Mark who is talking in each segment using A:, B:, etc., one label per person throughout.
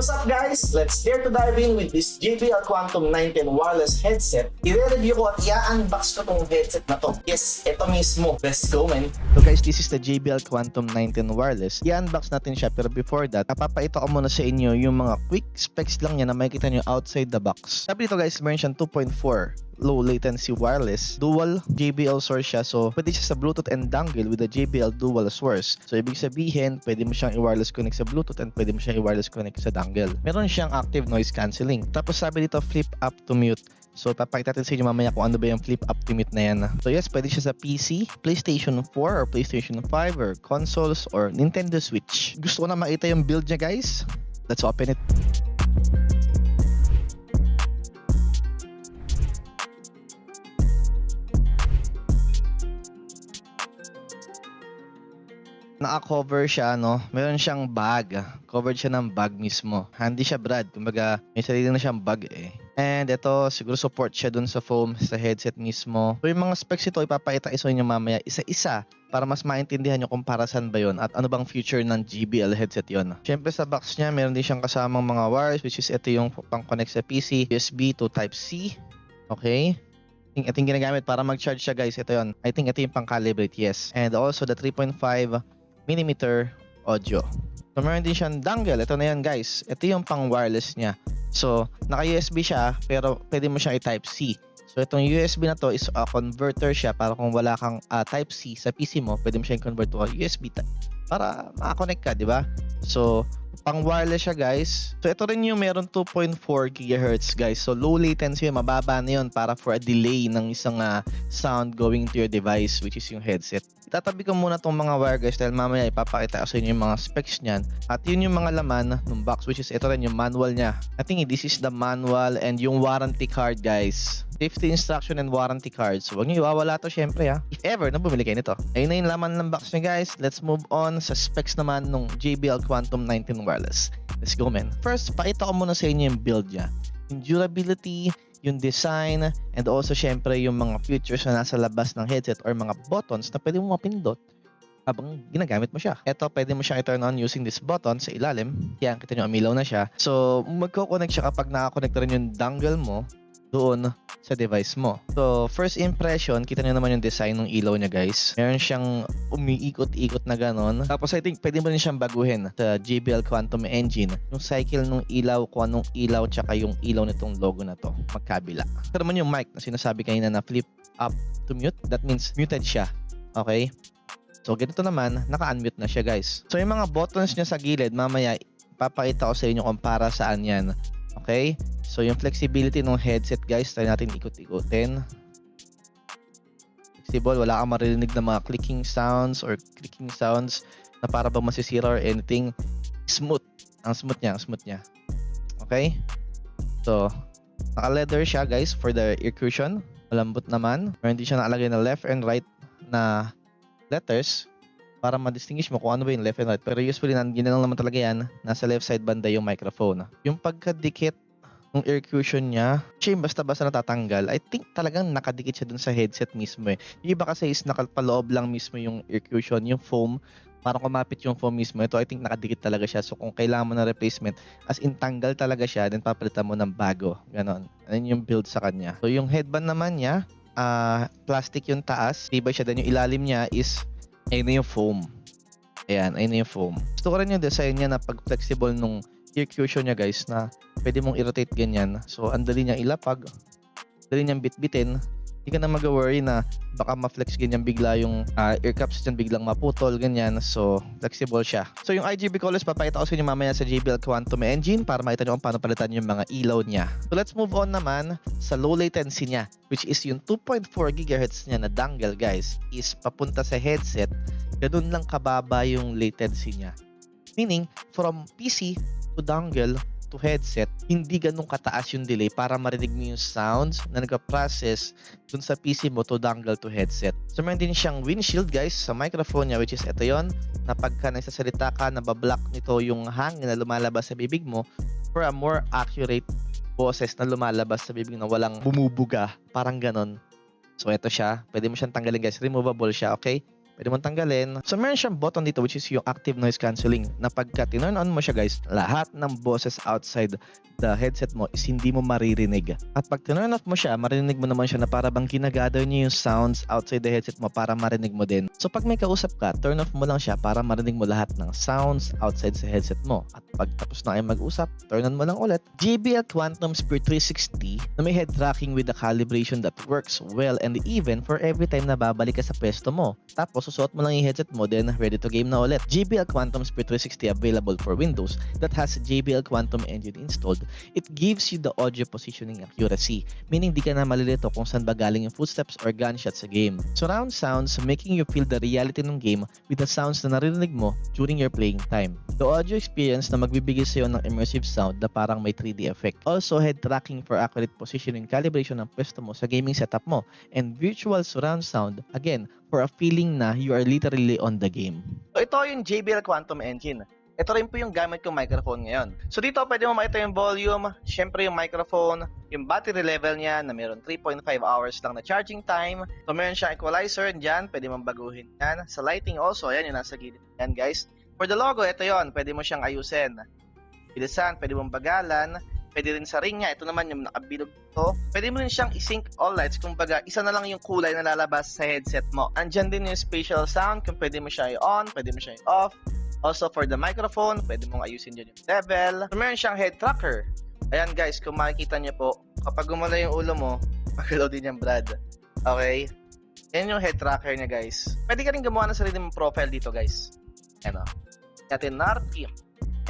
A: What's up guys? Let's dare to dive in with this JBL Quantum 910 wireless headset. I-review ko at i-unbox ko tong headset na to. Yes, ito mismo. Let's go man!
B: So guys, this is the JBL Quantum 910 wireless. I-unbox natin siya pero before that, papaito ko muna sa inyo yung mga quick specs lang niya na makikita nyo outside the box. Sabi dito guys, meron siyang 2.4 low latency wireless, dual JBL source siya, so pwede siya sa Bluetooth and dongle with the JBL dual source. So ibig sabihin, pwede mo siyang i-wireless connect sa Bluetooth and pwede mo siyang i-wireless connect sa dongle. Meron siyang active noise cancelling. Tapos sabi dito, flip up to mute. So papakita natin sa inyo mamaya kung ano ba yung flip up to mute na yan. So yes, pwede siya sa PC, PlayStation 4 or PlayStation 5 or consoles or Nintendo Switch. Gusto ko na makita yung build niya guys. Let's open it. Naka-cover siya, no? Meron siyang bag. Covered siya ng bag mismo. Handy siya, Brad. Kumbaga, may sarili na siyang bag eh. And ito, siguro support siya dun sa foam, sa headset mismo. So yung mga specs ito, ipapakita sa inyo mamaya isa-isa para mas maintindihan nyo kung para saan ba yun at ano bang future ng JBL headset yon. Siyempre sa box niya, meron din siyang kasamang mga wires, which is ito yung pang-connect sa PC, USB to Type-C. Okay? Ito yung ginagamit para mag-charge siya guys. Ito yon. I think ito yung pang-calibrate, yes. And also the 3.5mm audio. So meron din siyang dongle. Ito na yan guys. Ito yung pang wireless niya. So naka-USB siya pero pwede mo siyang i-Type-C. So itong USB na to is a converter siya para kung wala kang Type-C sa PC mo, pwede mo siyang convert to a USB para makakonect ka, di ba? So pang wireless siya guys. So ito rin yung meron 2.4 GHz guys. So low latency, mababa na yun para for a delay ng isang sound going to your device, which is yung headset. Itatabi ko muna tong mga wire guys dahil mamaya ipapakita ko sa inyo yung mga specs niyan. At yun yung mga laman ng box, which is ito rin yung manual niya. I think this is the manual and yung warranty card guys. Safety instruction and warranty card. So huwag nyo iwawala to syempre ha. If ever na bumili kayo nito. Ayun na yung laman ng box niya guys. Let's move on sa specs naman ng JBL Quantum 910 wireless. Let's go man. First, pakita ko muna sa inyo yung build niya. Yung durability, yung design, and also syempre yung mga features na nasa labas ng headset or mga buttons na pwede mo mapindot habang ginagamit mo siya. Ito, pwede mo siyang i-turn on using this button sa ilalim. Yan, kita nyo, umilaw na siya. So, magko-connect siya kapag nakakonect rin yung dongle mo doon sa device mo. So, first impression, kita nyo naman yung design ng ilaw niya guys. Meron siyang umiikot-ikot na ganon. Tapos I think pwede mo rin siyang baguhin sa JBL Quantum Engine. Yung cycle ng ilaw, kung anong ilaw, tsaka yung ilaw nitong logo na to, magkabila. Ito naman yung mic na sinasabi kanina na flip up to mute. That means muted siya. Okay? So, ganito naman, naka-unmute na siya guys. So, yung mga buttons niya sa gilid, mamaya papakita ko sa inyo kung para saan yan. Okay? So, yung flexibility ng headset guys, try natin ikot-ikotin. Flexible, wala kang maririnig na mga clicking sounds or clicking sounds na para ba masisira or anything. Smooth. Ang smooth niya. Okay? So, naka-leather siya guys for the ear cushion. Malambot naman. Meron din siya nakalagay na left and right na letters para ma-distinguish mo kung ano ba yung left and right. Pero usually, nandiyan lang naman talaga yan. Nasa left side banda yung microphone. Yung pagkadikit ng ear cushion niya, siya yung basta-basta natatanggal. I think talagang nakadikit siya dun sa headset mismo eh. Yung iba kasi is nakapaloob lang mismo yung ear cushion, yung foam. Parang kumapit yung foam mismo. Ito I think nakadikit talaga siya. So kung kailangan mo ng replacement, as in tanggal talaga siya, then papalitan mo ng bago. Ganon. Ayun yung build sa kanya. So yung headband naman niya, plastic yung taas. Tibay siya. Then yung ilalim niya is ayun na yung foam. Ayan, ayun na yung foam. Gusto ko rin yung design niya na pag-flexible nung ear cushion niya guys na pwede mong i-rotate ganyan. So, ang dali niyang ilapag, dali niyang bitbitin. Hindi ka na mag-worry na baka ma-flex ganyan bigla yung ear cups dyan biglang maputol, ganyan. So, flexible siya. So, yung RGB colors, papakita ko sa inyo mamaya sa JBL Quantum Engine para makita nyo kung paano palitan yung mga ilaw niya. So, let's move on naman sa low latency niya, which is yung 2.4 GHz niya na dongle guys is papunta sa headset. Ganun lang kababa yung latency niya. Meaning, from PC to dongle to headset, hindi ganun kataas yung delay para marinig mo yung sounds na nagpa-process dun sa PC mo to dongle to headset. So meron din siyang windshield guys sa microphone niya, which is ito yon, na pagka nagsasalita ka, nabablock nito yung hangin na lumalabas sa bibig mo for a more accurate boses na lumalabas sa bibig na walang bumubuga, parang ganon. So ito siya, pwede mo siyang tanggalin guys, removable siya, okay? pwede mong tanggalin. So meron siyang button dito which is yung active noise cancelling na pagka tinurn on mo siya guys, lahat ng boses outside the headset mo is hindi mo maririnig. At pag tinurn off mo siya, maririnig mo naman siya na para bang ginagather niya yung sounds outside the headset mo para marinig mo din. So pag may kausap ka, turn off mo lang siya para marinig mo lahat ng sounds outside sa headset mo. At pag tapos na kayo mag-usap, turn on mo lang ulit. JBL Quantum Spirit 360 na may head tracking with the calibration that works well and even for every time na babalik ka sa pwesto mo. Tapos susuot mo lang yung headset mo, then ready to game na ulit. JBL Quantum Spirit 360 available for Windows that has JBL Quantum Engine installed. It gives you the audio positioning accuracy, meaning di ka na malilito kung saan ba galing yung footsteps or gunshots sa game. Surround sounds making you feel the reality ng game with the sounds na naririnig mo during your playing time. The audio experience na magbibigay sa'yo ng immersive sound na parang may 3D effect. Also, head tracking for accurate positioning calibration ng pwesto mo sa gaming setup mo. And virtual surround sound, again, for a feeling na you are literally on the game. So ito yung JBL Quantum Engine. Ito rin po yung gamit kong microphone ngayon. So dito pwede mo makita yung volume, syempre yung microphone, yung battery level niya na meron 3.5 hours lang na charging time. So meron siyang equalizer dyan, pwede mong baguhin yan. Sa lighting also, ayan yung nasa gilid yan guys. For the logo, ito yon, pwede mo siyang ayusin. Bilisan, pwede mong bagalan, pwede rin sa ring niya, ito naman yung nakabilog ito. Pwede mo rin siyang i-sync all lights, kumbaga isa na lang yung kulay na lalabas sa headset mo. Andyan din yung spatial sound, kung pwede mo siya i-on, pwede mo siya i-off. Also for the microphone, pwede mong ayusin dyan yung level. So, meron siyang head tracker. Ayan guys, kung makikita niyo po, kapag gumala yung ulo mo, magalaw din yung Brad. Okay? Yan yung head tracker niya guys. Pwede ka rin gumawa ng sarili mong profile dito guys. Ano? Natin narki.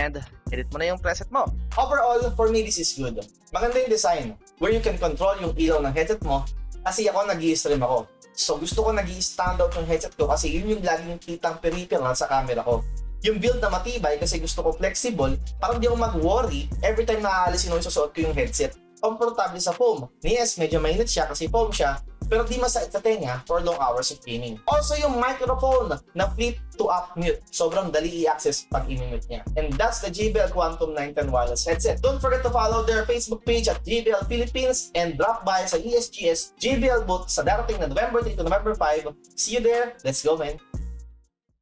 B: And edit mo na yung preset mo.
A: Overall, for me, this is good. Maganda yung design where you can control yung ilaw ng headset mo kasi ako nag-i-stream ako. So gusto ko nag-i-stand out yung headset ko kasi yun yung laging kitang peripheral sa camera ko. Yung build na matibay kasi gusto ko flexible para hindi ako mag-worry every time na aalisin o isusuot ko yung headset. Komportable sa foam. Yes, medyo mainit siya kasi foam siya, pero di masakit sa tenga for long hours of gaming. Also yung microphone na flip to up mute. Sobrang dali i-access pag i-mute niya. And that's the JBL Quantum 910 wireless headset. Don't forget to follow their Facebook page at JBL Philippines and drop by sa ESGS JBL booth sa darating na November 3 to November 5. See you there. Let's go, man.